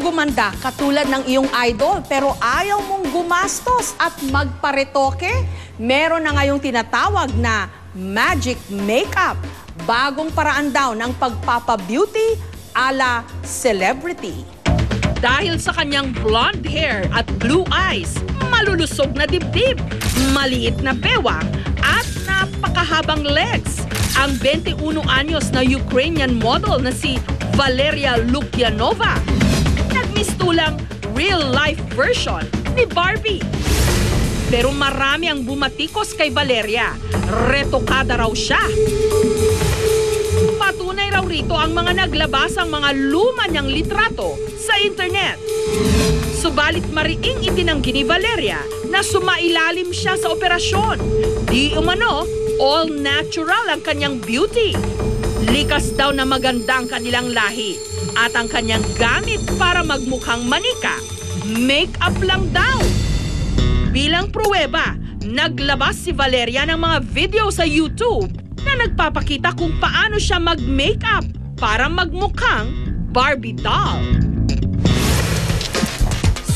gumanda katulad ng iyong idol pero ayaw mong gumastos at magparetoke? Meron na ngayong tinatawag na magic makeup. Bagong paraan daw ng pagpapa-beauty ala celebrity. Dahil sa kanyang blonde hair at blue eyes, malulusog na dibdib, maliit na bewang at napakahabang legs, ang 21 anyos na Ukrainian model na si Valeria Lukyanova nagmistulang real-life version ni Barbie. Pero marami ang bumatikos kay Valeria. Retokada raw siya. Patunay raw rito ang mga naglabasang mga luma niyang litrato sa internet. Subalit mariing itinanggi ni Valeria na sumailalim siya sa operasyon. Di umano, all natural ang kanyang beauty. Likas daw na maganda ang kanilang lahi at ang kanyang gamit para magmukhang manika, make-up lang daw. Bilang pruweba, naglabas si Valeria ng mga video sa YouTube na nagpapakita kung paano siya mag-makeup para magmukhang Barbie doll.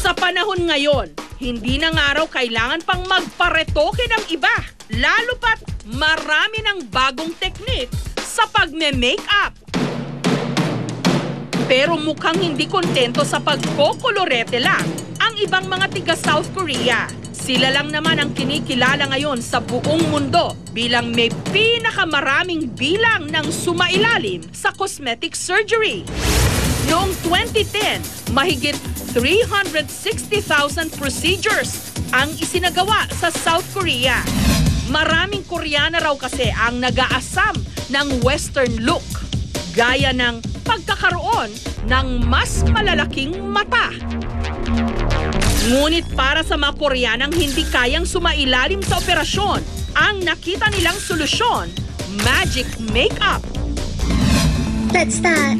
Sa panahon ngayon, hindi na nga raw kailangan pang magparetoke ng iba, lalo pat marami ng bagong teknik sa pagme-makeup. Pero mukhang hindi kontento sa pagkokolorete lang ang ibang mga tiga South Korea. Sila lang naman ang kinikilala ngayon sa buong mundo bilang may pinakamaraming bilang ng sumailalim sa cosmetic surgery. Noong 2010, mahigit 360,000 procedures ang isinagawa sa South Korea. Maraming Koreana raw kasi ang nag-aasam ng Western look, gaya ng pagkakaroon ng mas malalaking mata. Ngunit para sa mga Koreanang hindi kayang sumailalim sa operasyon, ang nakita nilang solusyon, magic makeup. Let's start.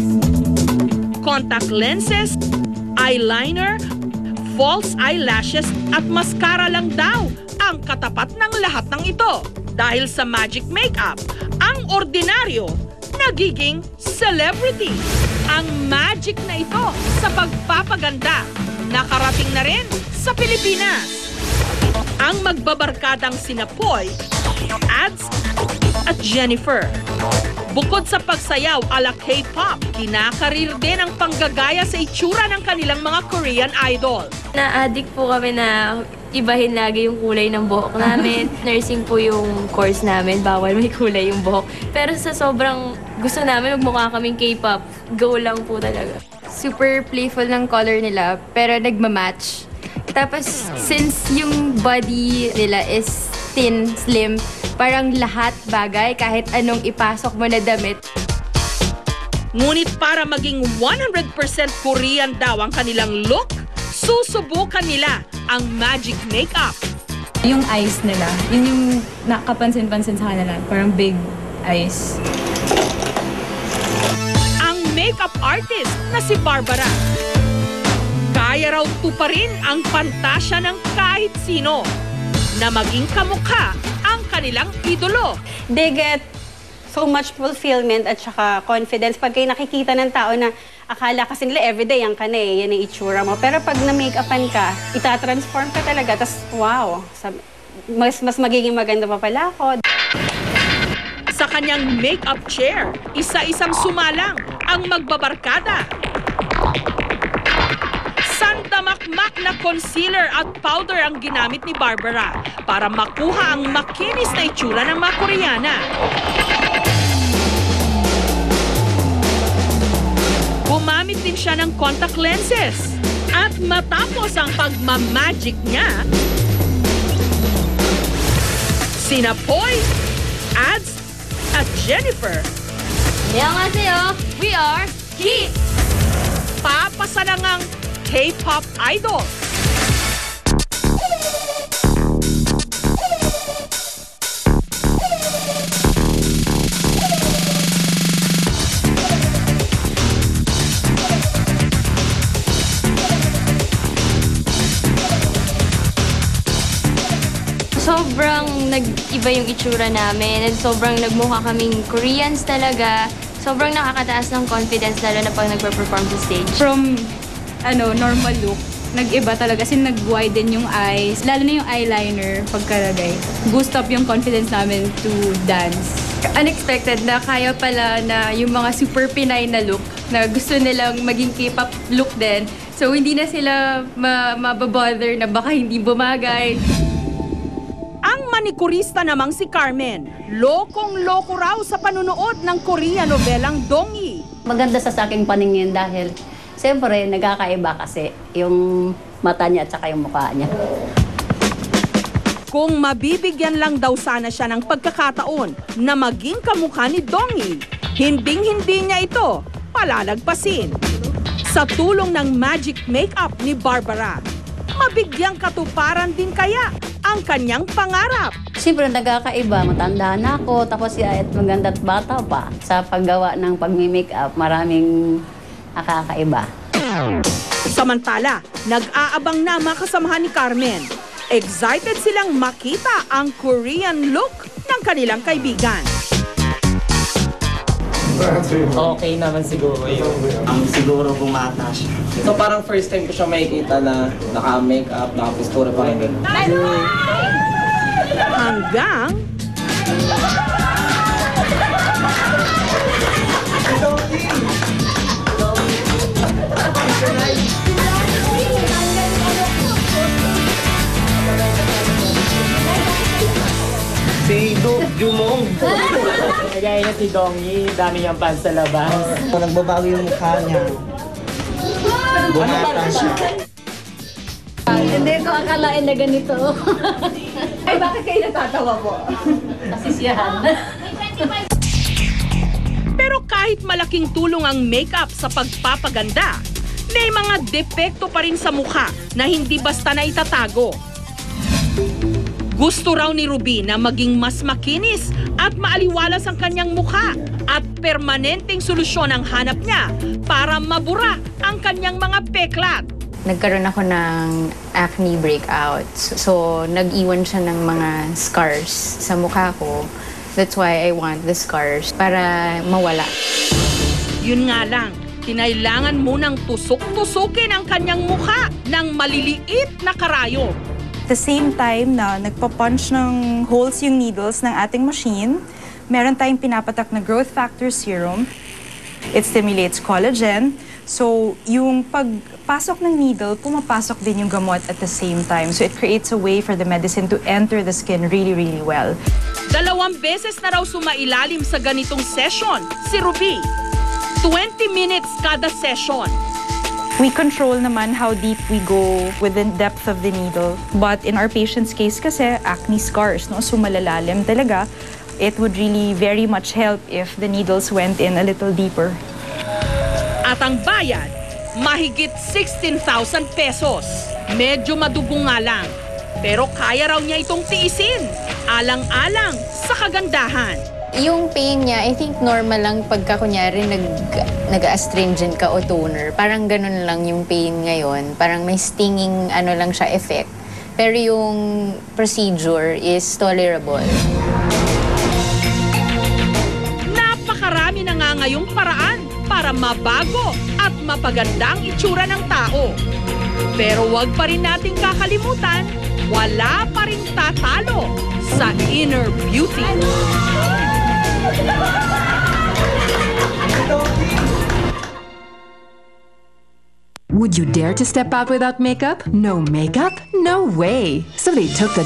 Contact lenses, eyeliner, false eyelashes at mascara lang daw ang katapat ng lahat ng ito. Dahil sa magic makeup, ang ordinaryo nagiging celebrity. Ang magic na ito sa pagpapaganda nakarating na rin sa Pilipinas. Ang magbabarkadang sina Poy, Ads at Jennifer. Bukod sa pagsayaw ala K-pop, kinakarir din ang panggagaya sa itsura ng kanilang mga Korean idol. Na-addict po kami na ibahin lagi yung kulay ng buhok namin. Nursing po yung course namin, bawal may kulay yung buhok. Pero sa sobrang gusto namin, magmukha kaming K-pop, go lang po talaga. Super playful ng color nila, pero nagmamatch. Tapos, since yung body nila is thin, slim, parang lahat bagay, kahit anong ipasok mo na damit. Ngunit para maging 100% Korean daw ang kanilang look, susubukan nila ang magic makeup. Yung eyes nila, yun yung nakapansin-pansin sa kanila, parang big eyes. Makeup artist na si Barbara. Kaya raw tuparin ang pantasya ng kahit sino na maging kamukha ang kanilang idolo. They get so much fulfillment at saka confidence pag kayo nakikita ng tao na akala kasi nila everyday yan ka na eh, yan ang itsura mo. Pero pag na-makeupan ka, itatransform ka talaga. Tapos wow, mas magiging maganda pa pala ako. Sa kanyang makeup chair, isa-isang sumalang ang magbabarkada. Sandamakmak na concealer at powder ang ginamit ni Barbara para makuha ang makinis na itsura ng mga Koreana. Gumamit din siya ng contact lenses. At matapos ang pagmamagic niya, sina Poy, Ads, at Jennifer. Annyeonghaseyo, we are KISS! Papasa na ngang K-pop idol. Sobrang nag-iba yung itsura namin and sobrang nagmukha kaming Koreans talaga. Sobrang nakakataas ng confidence lalo na pag nagpa-perform sa stage. From normal look, nag-iba talaga kasi nag-widen yung eyes, lalo na yung eyeliner pagkalagay. Boost up yung confidence namin to dance. Unexpected na kaya pala na yung mga super Pinay na look na gusto nilang maging K-pop look din. So hindi na sila mababother na baka hindi bumagay. Ang manikurista namang si Carmen, lokong-loko raw sa panunood ng Korean novelang Dongi. Maganda sa aking paningin dahil siyempre nagkakaiba kasi yung mata niya at saka yung mukha niya. Kung mabibigyan lang daw sana siya ng pagkakataon na maging kamukha ni Dongi, hinding-hindi niya ito palalagpasin. Sa tulong ng magic makeup ni Barbara, mabigyang katuparan din kaya ang kanyang pangarap. Siyempre nagkakaiba, matanda na ako, tapos siya at maganda at bata pa. Sa paggawa ng pagmi-makeup, maraming nakakaiba. Samantala, nag-aabang na mga kasamahan ni Carmen. Excited silang makita ang Korean look ng kanilang kaibigan. Okay naman siguro yun. Siguro bumata siya. So parang first time ko siya makikita na naka-makeup, naka-postura pa rin. Hanggang Si Jumong. Kagaya niya si Dongi, dami niyang fans sa labas. Nagbabago yung mukha niya. Bumata siya. Hindi ko akalain na ganito. Ay, bakit kayo natatawa po? Nasisiyahan. pero kahit malaking tulong ang makeup sa pagpapaganda, may mga depekto pa rin sa mukha na hindi basta na itatago. Gusto raw ni Ruby na maging mas makinis at maaliwalas ang kanyang mukha at permanenteng solusyon ang hanap niya para mabura ang kanyang mga peklat. Nagkaroon ako ng acne breakouts. So, nag-iwan siya ng mga scars sa mukha ko. That's why I want the scars para mawala. Yun nga lang, kinailangan munang tusok-tusukin ang kanyang mukha ng maliliit na karayom. At the same time na nagpa-punch ng holes yung needles ng ating machine, meron tayong pinapatak na growth factor serum. It stimulates collagen. So, yung pagpasok ng needle, pumapasok din yung gamot at the same time. So, it creates a way for the medicine to enter the skin really, really well. 2 beses na raw sumailalim sa ganitong session si Ruby. 20 minutes kada session. We control naman how deep we go within depth of the needle. But in our patient's case kasi, acne scars, no? So malalalim talaga. It would really very much help if the needles went in a little deeper. At ang bayad, mahigit 16,000 pesos. Medyo madugo nga lang. Pero kaya raw niya itong tiisin. Alang-alang sa kagandahan. Yung pain niya, I think normal lang pagka kunyari nag-astringent ka o toner. Parang ganun lang yung pain ngayon. Parang may stinging lang siya effect. Pero yung procedure is tolerable. Napakarami na nga ngayong paraan para mabago at mapaganda ang itsura ng tao. Pero wag pa rin nating kakalimutan, wala pa rin tatalo sa inner beauty. Would you dare to step out without makeup? No makeup? No way! So they took the